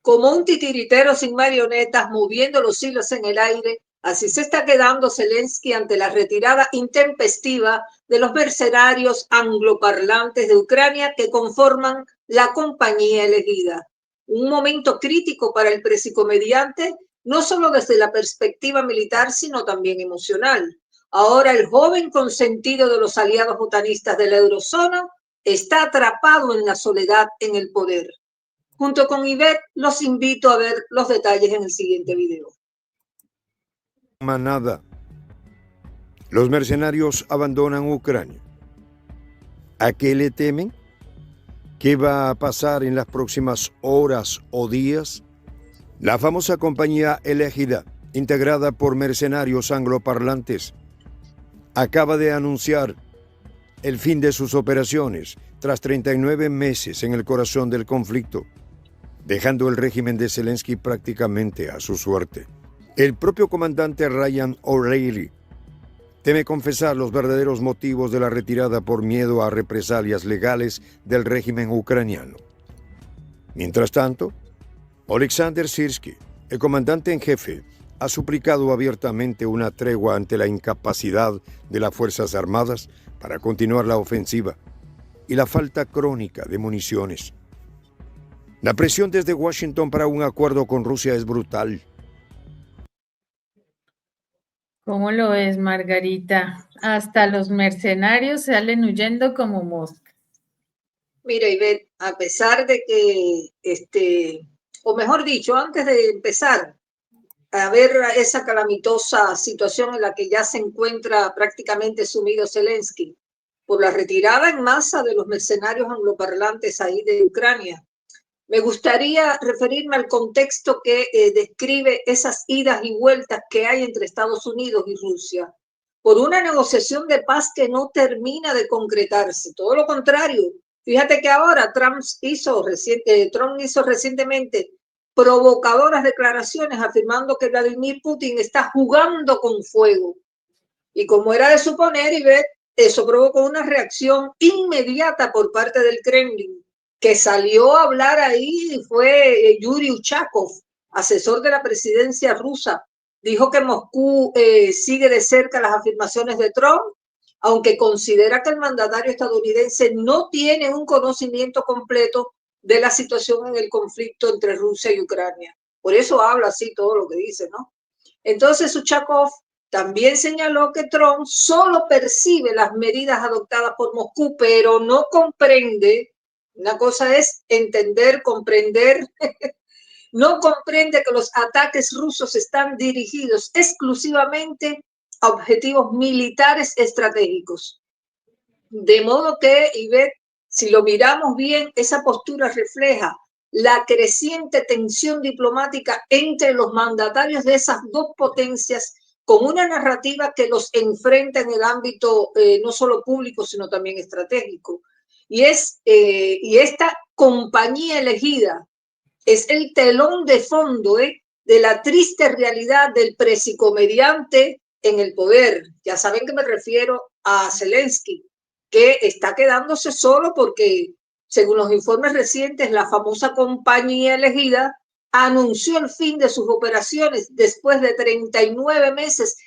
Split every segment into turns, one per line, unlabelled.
Como un titiritero sin marionetas moviendo los hilos en el aire, así se está quedando Zelensky ante la retirada intempestiva de los mercenarios angloparlantes de Ucrania que conforman la compañía elegida. Un momento crítico para el presicomediante, no solo desde la perspectiva militar, sino también emocional. Ahora el joven consentido de los aliados botanistas de la eurozona está atrapado en la soledad en el poder. Junto con Ivette, los invito a ver los detalles en el siguiente video.
Manada. Los mercenarios abandonan Ucrania. ¿A qué le temen? ¿Qué va a pasar en las próximas horas o días? La famosa compañía elegida, integrada por mercenarios angloparlantes, acaba de anunciar el fin de sus operaciones tras 39 meses en el corazón del conflicto, dejando el régimen de Zelensky prácticamente a su suerte. El propio comandante Ryan O'Reilly teme confesar los verdaderos motivos de la retirada por miedo a represalias legales del régimen ucraniano. Mientras tanto, Oleksandr Syrskyi, el comandante en jefe, ha suplicado abiertamente una tregua ante la incapacidad de las Fuerzas Armadas para continuar la ofensiva y la falta crónica de municiones. La presión desde Washington para un acuerdo con Rusia es brutal.
¿Cómo lo ves, Margarita? Hasta los mercenarios salen huyendo como moscas.
Mira, Ivette, a pesar de que, o mejor dicho, antes de empezar a ver esa calamitosa situación en la que ya se encuentra prácticamente sumido Zelensky, por la retirada en masa de los mercenarios angloparlantes ahí de Ucrania, me gustaría referirme al contexto que describe esas idas y vueltas que hay entre Estados Unidos y Rusia, por una negociación de paz que no termina de concretarse. Todo lo contrario. Fíjate que ahora Trump hizo recientemente provocadoras declaraciones afirmando que Vladimir Putin está jugando con fuego. Y como era de suponer, Ivette, eso provocó una reacción inmediata por parte del Kremlin, que salió a hablar ahí, fue Yuri Uchakov, asesor de la presidencia rusa. Dijo que Moscú sigue de cerca las afirmaciones de Trump, aunque considera que el mandatario estadounidense no tiene un conocimiento completo de la situación en el conflicto entre Rusia y Ucrania. Por eso habla así todo lo que dice, ¿no? Entonces Uchakov también señaló que Trump solo percibe las medidas adoptadas por Moscú, pero no comprende. Una cosa es entender, comprender. No comprende que los ataques rusos están dirigidos exclusivamente a objetivos militares estratégicos. De modo que, Ivette, si lo miramos bien, esa postura refleja la creciente tensión diplomática entre los mandatarios de esas dos potencias, con una narrativa que los enfrenta en el ámbito no solo público, sino también estratégico. Y esta compañía elegida es el telón de fondo de la triste realidad del presicomediante en el poder. Ya saben que me refiero a Zelensky, que está quedándose solo porque, según los informes recientes, la famosa compañía elegida anunció el fin de sus operaciones después de 39 meses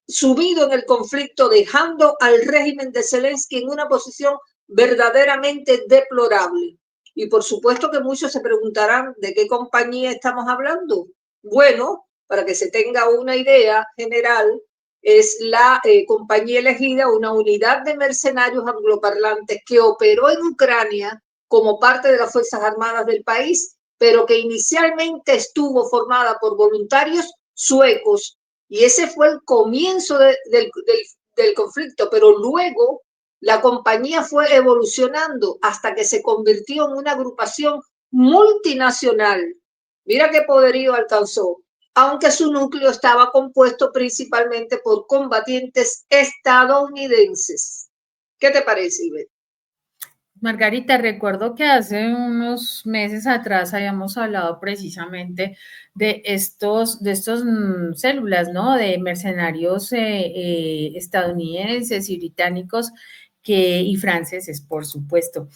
sumido en el conflicto, dejando al régimen de Zelensky en una posición verdaderamente deplorable. Y por supuesto que muchos se preguntarán de qué compañía estamos hablando. Bueno, para que se tenga una idea general, es la compañía elegida, una unidad de mercenarios angloparlantes que operó en Ucrania como parte de las Fuerzas Armadas del país, pero que inicialmente estuvo formada por voluntarios suecos, y ese fue el comienzo del conflicto, pero luego la compañía fue evolucionando hasta que se convirtió en una agrupación multinacional. Mira qué poderío alcanzó, aunque su núcleo estaba compuesto principalmente por combatientes estadounidenses. ¿Qué te parece, Ivette?
Margarita, recuerdo que hace unos meses atrás habíamos hablado precisamente de estos células, ¿no? De mercenarios estadounidenses y británicos y franceses, por supuesto,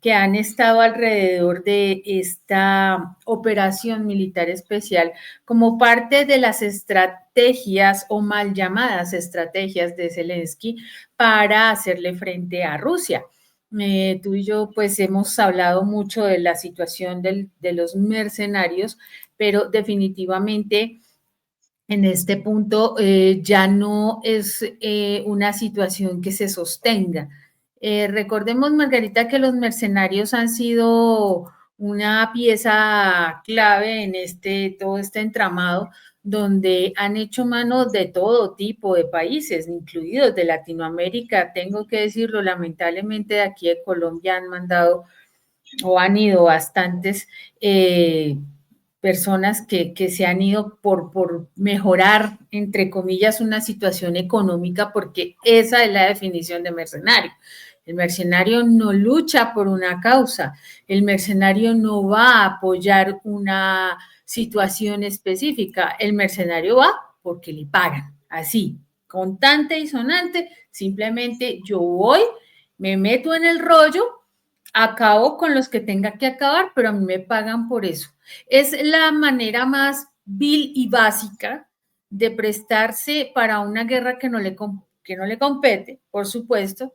que han estado alrededor de esta operación militar especial como parte de las estrategias o mal llamadas estrategias de Zelensky para hacerle frente a Rusia. Tú y yo pues hemos hablado mucho de la situación de los mercenarios, pero definitivamente en este punto ya no es una situación que se sostenga. Recordemos, Margarita, que los mercenarios han sido una pieza clave en todo este entramado, donde han hecho mano de todo tipo de países, incluidos de Latinoamérica. Tengo que decirlo, lamentablemente de aquí de Colombia han mandado o han ido bastantes personas que se han ido por mejorar, entre comillas, una situación económica, porque esa es la definición de mercenario. El mercenario no lucha por una causa, el mercenario no va a apoyar una situación específica, el mercenario va porque le pagan, así, contante y sonante, simplemente yo voy, me meto en el rollo, acabo con los que tenga que acabar, pero a mí me pagan por eso. Es la manera más vil y básica de prestarse para una guerra que no le compete, por supuesto,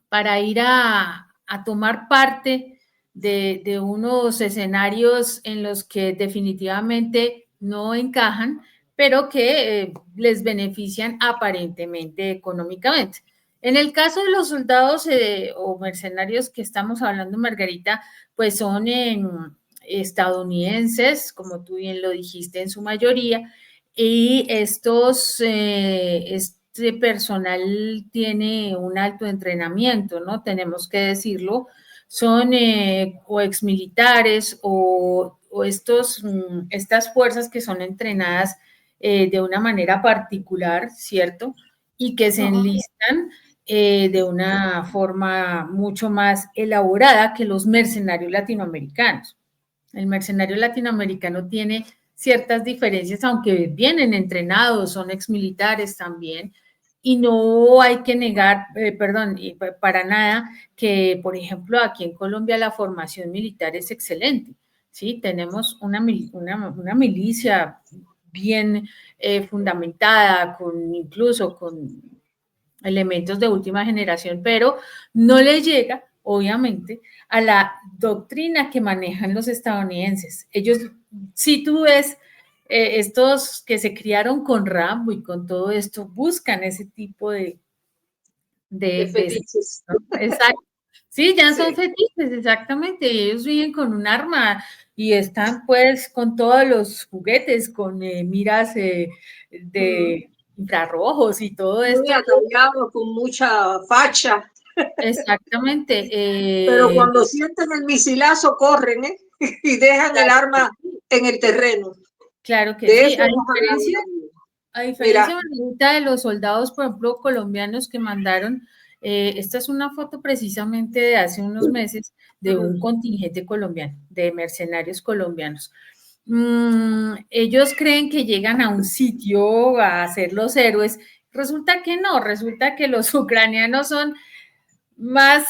para ir a tomar parte de unos escenarios en los que definitivamente no encajan, pero que les benefician aparentemente económicamente. En el caso de los soldados o mercenarios que estamos hablando, Margarita, pues son estadounidenses, como tú bien lo dijiste, en su mayoría, y este personal tiene un alto entrenamiento, ¿no? Tenemos que decirlo, son o exmilitares o estas fuerzas que son entrenadas de una manera particular, ¿cierto? Y que se enlistan de una forma mucho más elaborada que los mercenarios latinoamericanos. El mercenario latinoamericano tiene ciertas diferencias, aunque vienen entrenados, son exmilitares también, y no hay que negar, para nada, que por ejemplo aquí en Colombia la formación militar es excelente, ¿sí? Tenemos una milicia bien fundamentada, incluso con elementos de última generación, pero no le llega, obviamente, a la doctrina que manejan los estadounidenses. Ellos, si tú ves, estos que se criaron con Rambo y con todo esto, buscan ese tipo de
fetiches.
¿no? Exacto. Sí, ya son fetiches, exactamente. Ellos viven con un arma y están pues con todos los juguetes, con miras de infrarrojos y todo esto.
Muy ataviado, con mucha facha.
Exactamente.
Pero cuando sienten el misilazo, corren, ¿eh? Y dejan el arma en el terreno.
Claro que
De
sí.
eso
A diferencia de los soldados, por ejemplo, colombianos que mandaron, esta es una foto precisamente de hace unos meses de un contingente colombiano, de mercenarios colombianos. Ellos creen que llegan a un sitio a ser los héroes. Resulta que no, resulta que los ucranianos son más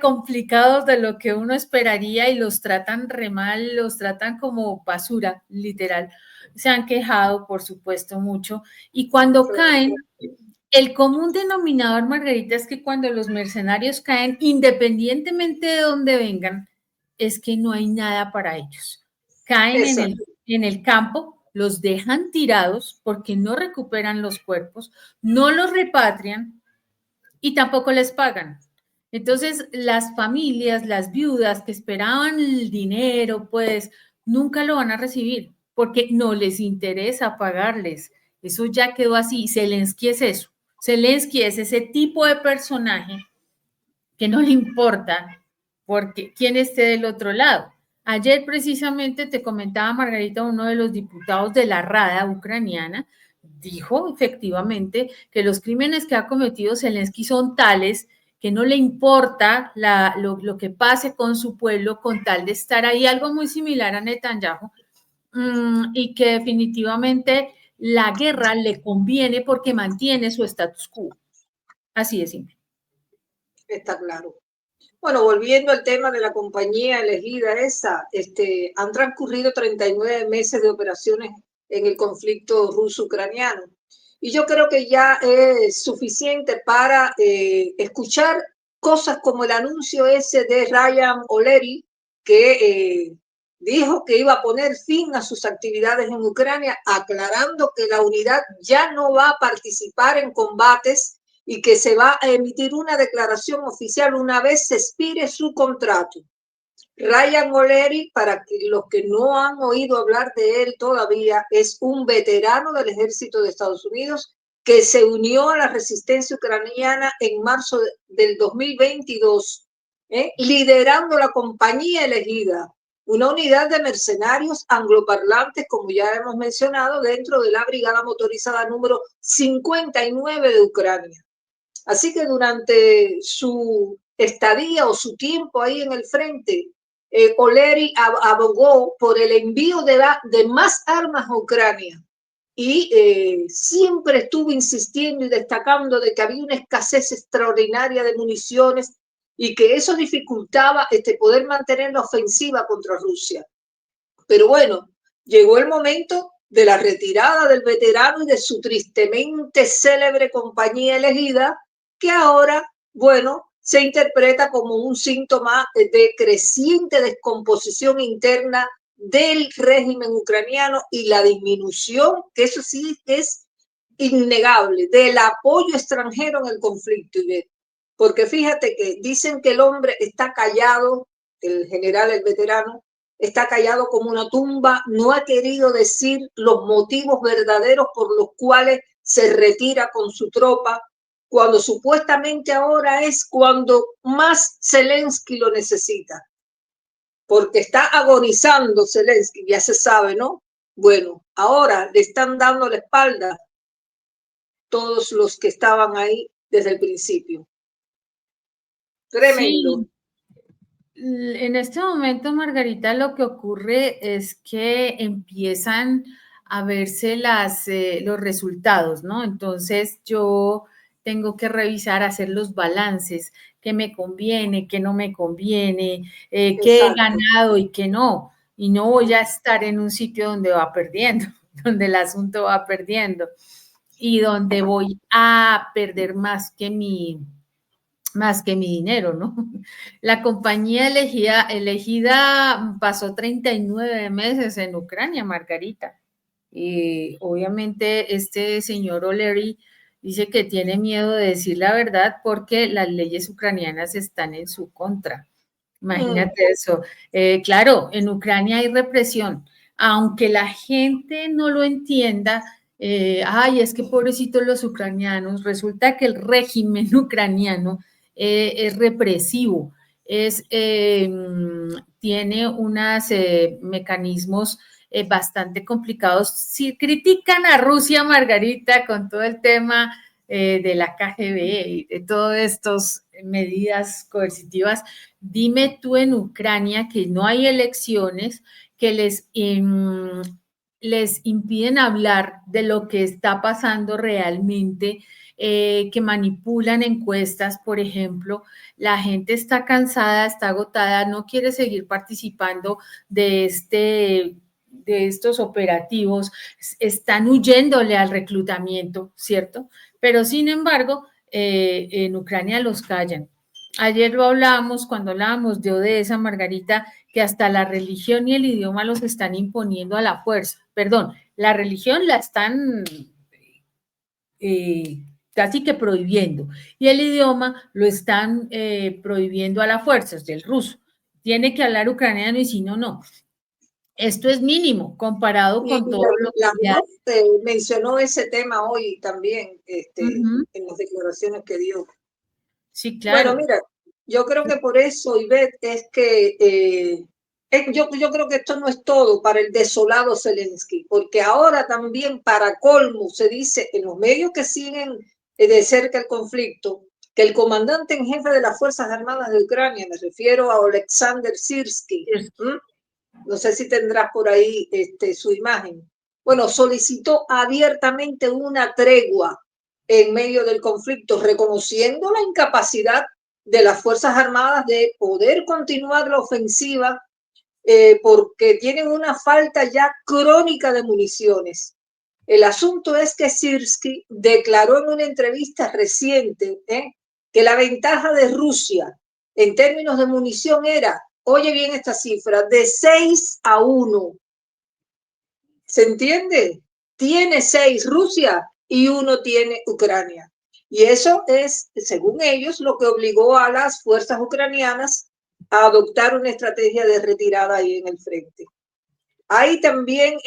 complicados de lo que uno esperaría y los tratan re mal, los tratan como basura, literal. Se han quejado, por supuesto, mucho. Y cuando caen, el común denominador, Margarita, es que cuando los mercenarios caen, independientemente de dónde vengan, es que no hay nada para ellos. Caen en el campo, los dejan tirados porque no recuperan los cuerpos, no los repatrian y tampoco les pagan. Entonces, las familias, las viudas que esperaban el dinero, pues nunca lo van a recibir porque no les interesa pagarles. Eso ya quedó así. Zelensky es eso. Zelensky es ese tipo de personaje que no le importa porque quién esté del otro lado. Ayer precisamente te comentaba, Margarita, uno de los diputados de la Rada ucraniana, dijo efectivamente que los crímenes que ha cometido Zelensky son tales que no le importa lo que pase con su pueblo con tal de estar ahí, algo muy similar a Netanyahu, y que definitivamente la guerra le conviene porque mantiene su status quo. Así de simple.
Está claro. Bueno, volviendo al tema de la compañía elegida esa, han transcurrido 39 meses de operaciones en el conflicto ruso-ucraniano. Y yo creo que ya es suficiente para escuchar cosas como el anuncio ese de Ryan O'Leary, que dijo que iba a poner fin a sus actividades en Ucrania, aclarando que la unidad ya no va a participar en combates y que se va a emitir una declaración oficial una vez se expire su contrato. Ryan O'Leary, para los que no han oído hablar de él todavía, es un veterano del ejército de Estados Unidos que se unió a la resistencia ucraniana en marzo del 2022, liderando la compañía elegida, una unidad de mercenarios angloparlantes, como ya hemos mencionado, dentro de la brigada motorizada número 59 de Ucrania. Así que durante su estadía o su tiempo ahí en el frente, O'Leary abogó por el envío de más armas a Ucrania y siempre estuvo insistiendo y destacando de que había una escasez extraordinaria de municiones y que eso dificultaba poder mantener la ofensiva contra Rusia. Pero bueno, llegó el momento de la retirada del veterano y de su tristemente célebre compañía elegida, que ahora, bueno, se interpreta como un síntoma de creciente descomposición interna del régimen ucraniano y la disminución, que eso sí es innegable, del apoyo extranjero en el conflicto. Porque fíjate que dicen que el hombre está callado, el general, el veterano, está callado como una tumba, no ha querido decir los motivos verdaderos por los cuales se retira con su tropa, cuando supuestamente ahora es cuando más Zelensky lo necesita, porque está agonizando Zelensky, ya se sabe, ¿no? Bueno, ahora le están dando la espalda todos los que estaban ahí desde el principio. Tremendo.
Sí. En este momento, Margarita, lo que ocurre es que empiezan a verse los resultados, ¿no? Entonces yo tengo que revisar, hacer los balances, qué me conviene, qué no me conviene, qué he ganado y qué no. Y no voy a estar en un sitio donde va perdiendo, donde el asunto va perdiendo y donde voy a perder más que mi dinero, ¿no? La compañía elegida pasó 39 meses en Ucrania, Margarita. Y obviamente este señor O'Leary dice que tiene miedo de decir la verdad porque las leyes ucranianas están en su contra. Imagínate eso. Claro, en Ucrania hay represión, aunque la gente no lo entienda. Ay, es que pobrecitos los ucranianos, resulta que el régimen ucraniano es represivo, tiene unos mecanismos bastante complicados. Si critican a Rusia, Margarita, con todo el tema de la KGB y de todas estas medidas coercitivas, dime tú en Ucrania que no hay elecciones, que les impiden hablar de lo que está pasando realmente, que manipulan encuestas, por ejemplo. La gente está cansada, está agotada, no quiere seguir participando de estos operativos, están huyéndole al reclutamiento, ¿cierto? Pero sin embargo, en Ucrania los callan. Ayer lo hablábamos, cuando hablábamos de Odessa, Margarita, que hasta la religión y el idioma los están imponiendo a la fuerza. Perdón, la religión la están casi que prohibiendo y el idioma lo están prohibiendo a la fuerza, es del ruso. Tiene que hablar ucraniano y si no, no. Esto es mínimo comparado con todo lo que
hay. Mencionó ese tema hoy también en las declaraciones que dio.
Sí, claro.
Bueno, mira, yo creo que por eso, Ivette, es que yo creo que esto no es todo para el desolado Zelensky, porque ahora también para colmo se dice en los medios que siguen de cerca el conflicto, que el comandante en jefe de las Fuerzas Armadas de Ucrania, me refiero a Oleksandr Syrskyi, no sé si tendrás por ahí su imagen, bueno, solicitó abiertamente una tregua en medio del conflicto, reconociendo la incapacidad de las Fuerzas Armadas de poder continuar la ofensiva porque tienen una falta ya crónica de municiones. El asunto es que Sirski declaró en una entrevista reciente que la ventaja de Rusia en términos de munición era, oye bien esta cifra, de 6-1. ¿Se entiende? Tiene 6 Rusia y 1 tiene Ucrania. Y eso es, según ellos, lo que obligó a las fuerzas ucranianas a adoptar una estrategia de retirada ahí en el frente. Hay también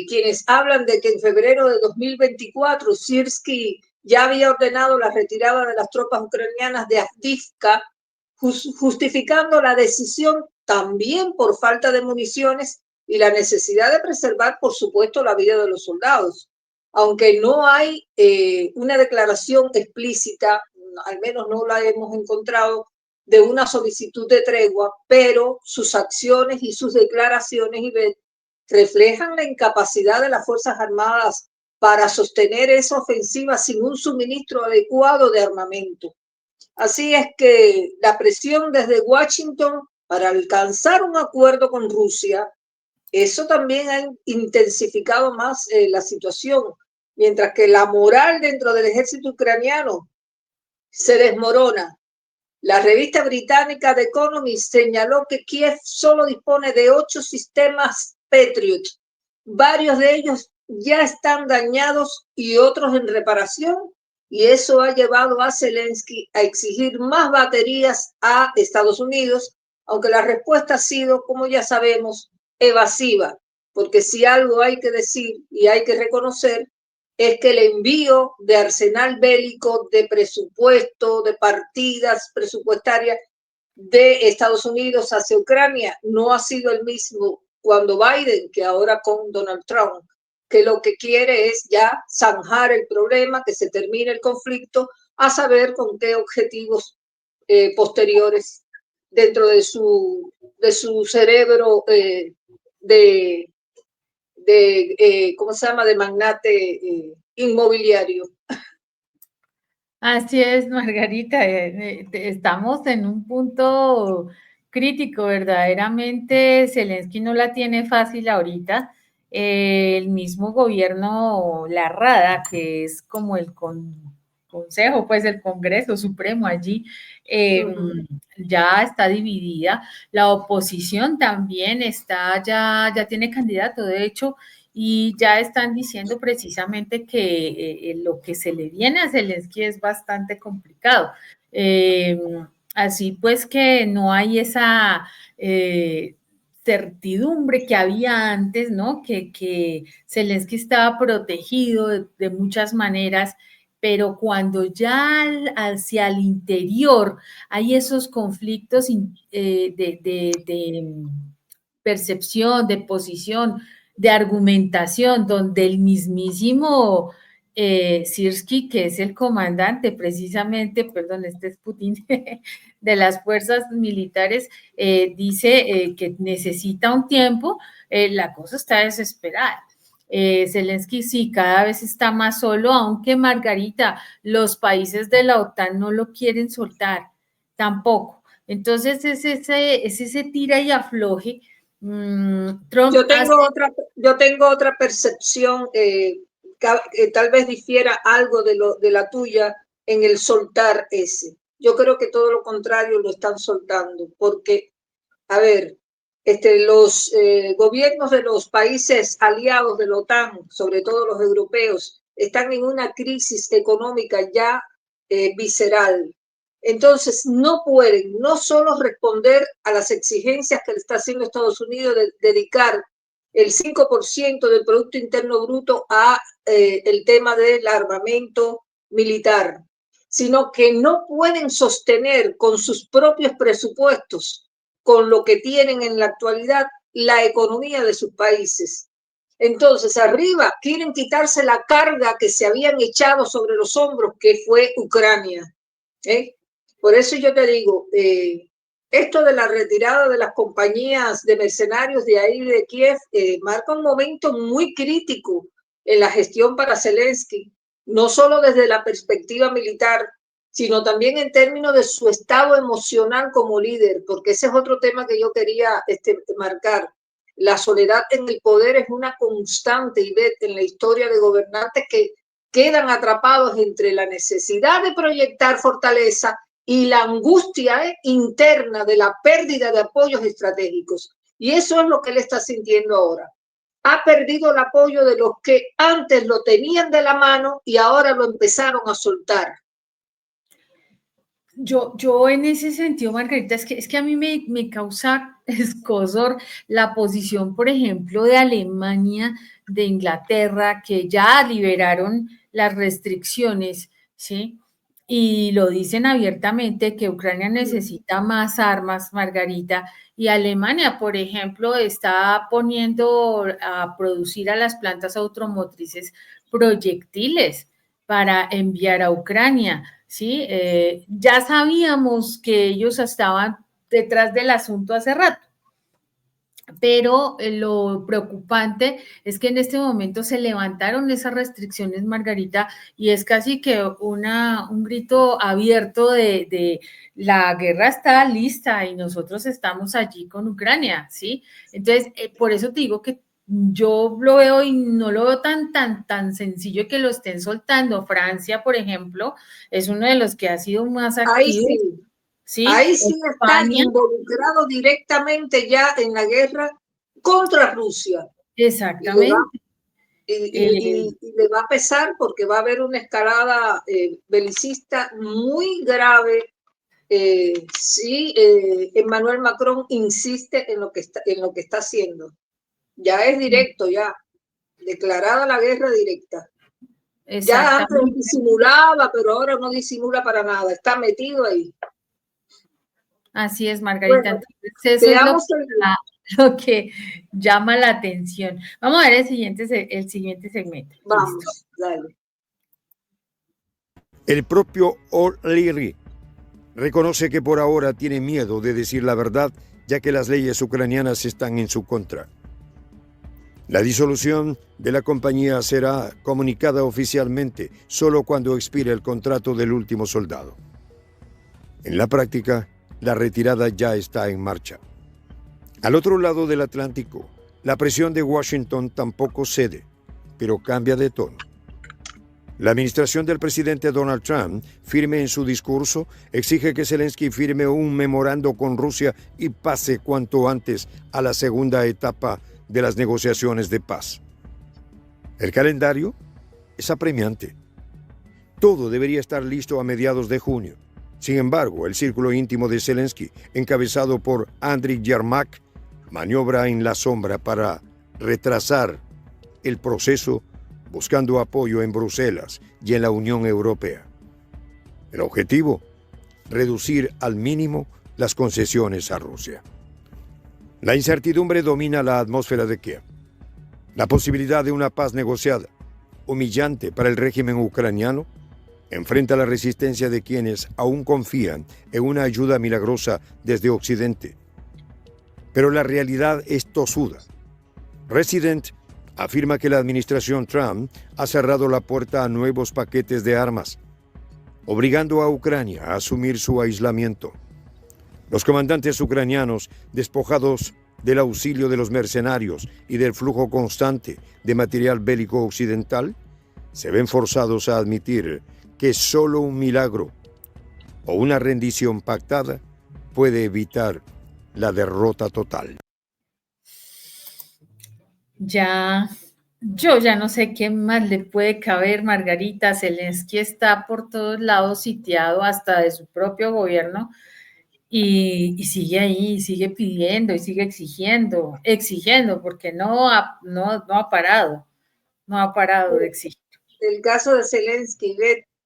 quienes hablan de que en febrero de 2024 Sirski ya había ordenado la retirada de las tropas ucranianas de Avdiivka, justificando la decisión también por falta de municiones y la necesidad de preservar, por supuesto, la vida de los soldados. Aunque no hay una declaración explícita, al menos no la hemos encontrado, de una solicitud de tregua, pero sus acciones y sus declaraciones reflejan la incapacidad de las Fuerzas Armadas para sostener esa ofensiva sin un suministro adecuado de armamento. Así es que la presión desde Washington para alcanzar un acuerdo con Rusia, eso también ha intensificado más la situación, mientras que la moral dentro del ejército ucraniano se desmorona. La revista británica The Economist señaló que Kiev solo dispone de 8 sistemas Patriot. Varios de ellos ya están dañados y otros en reparación, y eso ha llevado a Zelensky a exigir más baterías a Estados Unidos, aunque la respuesta ha sido, como ya sabemos, evasiva, porque si algo hay que decir y hay que reconocer es que el envío de arsenal bélico, de presupuesto, de partidas presupuestarias de Estados Unidos hacia Ucrania no ha sido el mismo cuando Biden que ahora con Donald Trump, que lo que quiere es ya zanjar el problema, que se termine el conflicto, a saber con qué objetivos posteriores dentro de su cerebro ¿cómo se llama?, de magnate inmobiliario.
Así es, Margarita, estamos en un punto crítico, verdaderamente. Zelensky no la tiene fácil ahorita. El mismo gobierno, la Rada, que es como el consejo, pues el Congreso Supremo allí, ya está dividida. La oposición también ya tiene candidato, de hecho, y ya están diciendo precisamente que lo que se le viene a Zelensky es bastante complicado. Así pues que no hay esa certidumbre que había antes, ¿no? Que Zelensky estaba protegido de muchas maneras, pero cuando ya hacia el interior hay esos conflictos de percepción, de posición, de argumentación, donde el mismísimo Sirski, que es el comandante precisamente, perdón, este es Putin, de las fuerzas militares, dice que necesita un tiempo, la cosa está desesperada. Zelensky sí, cada vez está más solo, aunque Margarita, los países de la OTAN no lo quieren soltar, tampoco. Entonces es ese tira y afloje. Trump
yo tengo otra percepción, tal vez difiera algo de la tuya en el soltar ese. Yo creo que todo lo contrario lo están soltando, porque, a ver, los gobiernos de los países aliados de la OTAN, sobre todo los europeos, están en una crisis económica ya visceral. Entonces, no pueden no solo responder a las exigencias que le está haciendo Estados Unidos de dedicar el 5% del Producto Interno Bruto a el tema del armamento militar, sino que no pueden sostener con sus propios presupuestos, con lo que tienen en la actualidad, la economía de sus países. Entonces, arriba quieren quitarse la carga que se habían echado sobre los hombros, que fue Ucrania. Por eso yo te digo, esto de la retirada de las compañías de mercenarios de ahí de Kiev marca un momento muy crítico en la gestión para Zelensky, no solo desde la perspectiva militar, sino también en términos de su estado emocional como líder, porque ese es otro tema que yo quería marcar. La soledad en el poder es una constante, Ivette, en la historia de gobernantes que quedan atrapados entre la necesidad de proyectar fortaleza y la angustia interna de la pérdida de apoyos estratégicos. Y eso es lo que él está sintiendo ahora. Ha perdido el apoyo de los que antes lo tenían de la mano y ahora lo empezaron a soltar.
Yo en ese sentido, Margarita, es que a mí me causa escozor la posición, por ejemplo, de Alemania, de Inglaterra, que ya liberaron las restricciones, ¿sí? Y lo dicen abiertamente que Ucrania necesita más armas, Margarita, y Alemania, por ejemplo, está poniendo a producir a las plantas automotrices proyectiles para enviar a Ucrania. ¿Sí? Ya sabíamos que ellos estaban detrás del asunto hace rato, pero lo preocupante es que en este momento se levantaron esas restricciones, Margarita, y es casi que un grito abierto de la guerra está lista y nosotros estamos allí con Ucrania, ¿sí? Entonces, por eso te digo que yo lo veo y no lo veo tan sencillo que lo estén soltando. Francia, por ejemplo, es uno de los que ha sido más activo.
Ahí sí está involucrado directamente ya en la guerra contra Rusia.
Exactamente.
Y le va a pesar porque va a haber una escalada belicista muy grave. Emmanuel Macron insiste en lo que está haciendo. Ya es directo, ya declarada la guerra directa. Ya antes disimulaba, pero ahora no disimula para nada, está metido ahí.
Así es, Margarita.
Bueno,
entonces, eso es lo que llama la atención. Vamos a ver el siguiente segmento.
Vamos, listo. Dale.
El propio O'Leary reconoce que por ahora tiene miedo de decir la verdad, ya que las leyes ucranianas están en su contra. La disolución de la compañía será comunicada oficialmente solo cuando expire el contrato del último soldado. En la práctica, la retirada ya está en marcha. Al otro lado del Atlántico, la presión de Washington tampoco cede, pero cambia de tono. La administración del presidente Donald Trump, firme en su discurso, exige que Zelensky firme un memorando con Rusia y pase cuanto antes a la segunda etapa de las negociaciones de paz. El calendario es apremiante. Todo debería estar listo a mediados de junio. Sin embargo, el círculo íntimo de Zelensky, encabezado por Andriy Yermak, maniobra en la sombra para retrasar el proceso, buscando apoyo en Bruselas y en la Unión Europea. El objetivo: reducir al mínimo las concesiones a Rusia. La incertidumbre domina la atmósfera de Kiev. La posibilidad de una paz negociada, humillante para el régimen ucraniano, enfrenta la resistencia de quienes aún confían en una ayuda milagrosa desde Occidente. Pero la realidad es tosuda. Resident afirma que la administración Trump ha cerrado la puerta a nuevos paquetes de armas, obligando a Ucrania a asumir su aislamiento. Los comandantes ucranianos, despojados del auxilio de los mercenarios y del flujo constante de material bélico occidental, se ven forzados a admitir que solo un milagro o una rendición pactada puede evitar la derrota total.
Yo ya no sé qué más le puede caber, Margarita. Zelensky está por todos lados sitiado, hasta de su propio gobierno, y sigue ahí, sigue pidiendo y sigue exigiendo, porque no ha parado de exigir.
El caso de Zelensky,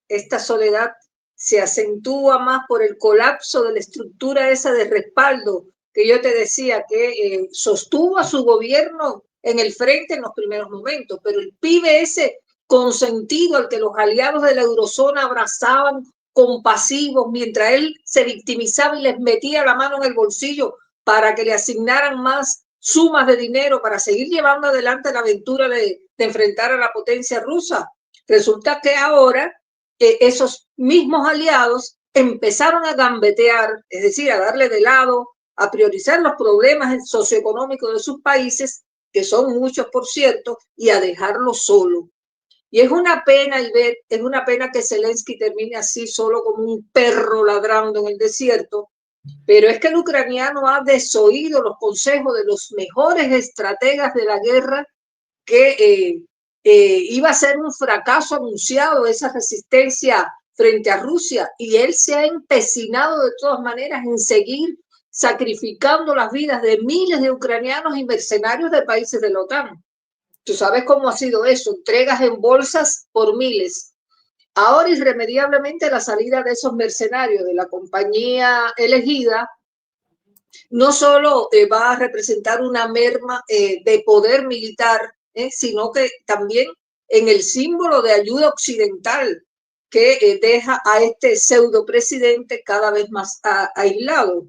esta soledad se acentúa más por el colapso de la estructura esa de respaldo que yo te decía, que sostuvo a su gobierno en el frente en los primeros momentos, pero el pibe ese consentido al que los aliados de la eurozona abrazaban compasivos mientras él se victimizaba y les metía la mano en el bolsillo para que le asignaran más sumas de dinero para seguir llevando adelante la aventura de enfrentar a la potencia rusa. Resulta que ahora esos mismos aliados empezaron a gambetear, es decir, a darle de lado, a priorizar los problemas socioeconómicos de sus países, que son muchos, por cierto, y a dejarlo solo. Y es una pena, Ivette, es una pena que Zelensky termine así, solo como un perro ladrando en el desierto, pero es que el ucraniano ha desoído los consejos de los mejores estrategas de la guerra, que iba a ser un fracaso anunciado esa resistencia frente a Rusia, y él se ha empecinado de todas maneras en seguir sacrificando las vidas de miles de ucranianos y mercenarios de países de la OTAN. Tú sabes cómo ha sido eso, entregas en bolsas por miles. Ahora irremediablemente la salida de esos mercenarios de la compañía elegida no solo va a representar una merma de poder militar, sino que también en el símbolo de ayuda occidental que deja a este pseudo presidente cada vez más aislado.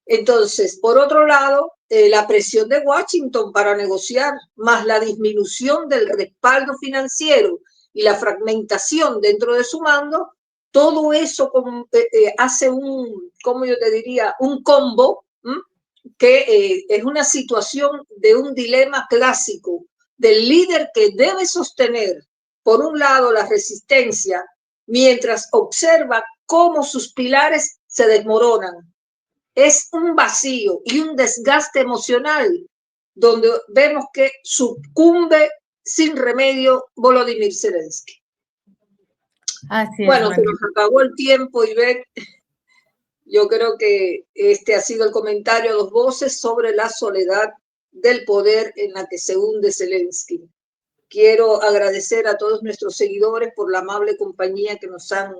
Entonces, por otro lado, la presión de Washington para negociar, más la disminución del respaldo financiero y la fragmentación dentro de su mando, todo eso hace ¿cómo yo te diría? Un combo, que es una situación de un dilema clásico del líder que debe sostener, por un lado, la resistencia, mientras observa cómo sus pilares se desmoronan. Es un vacío y un desgaste emocional donde vemos que sucumbe sin remedio Volodymyr Zelensky.
Así es,
bueno, se nos acabó el tiempo, Ivette. Yo creo que este ha sido el comentario a dos voces sobre la soledad del poder en la que se hunde Zelensky. Quiero agradecer a todos nuestros seguidores por la amable compañía que nos han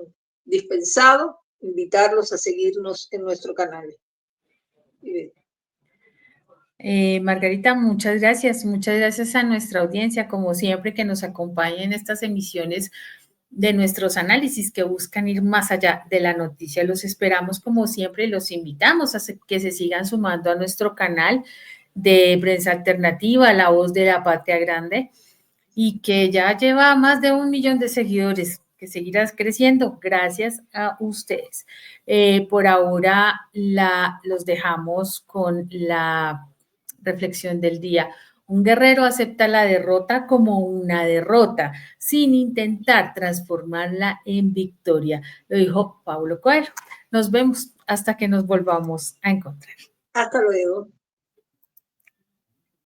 dispensado, invitarlos a seguirnos en nuestro canal.
Margarita, muchas gracias a nuestra audiencia, como siempre, que nos acompaña en estas emisiones de nuestros análisis que buscan ir más allá de la noticia. Los esperamos como siempre y los invitamos a que se sigan sumando a nuestro canal de Prensa Alternativa, La Voz de la Patria Grande, y que ya lleva más de 1 millón de seguidores, que seguirá creciendo gracias a ustedes. Por ahora los dejamos con la reflexión del día. Un guerrero acepta la derrota como una derrota, sin intentar transformarla en victoria. Lo dijo Paulo Coelho. Nos vemos hasta que nos volvamos a encontrar.
Hasta luego.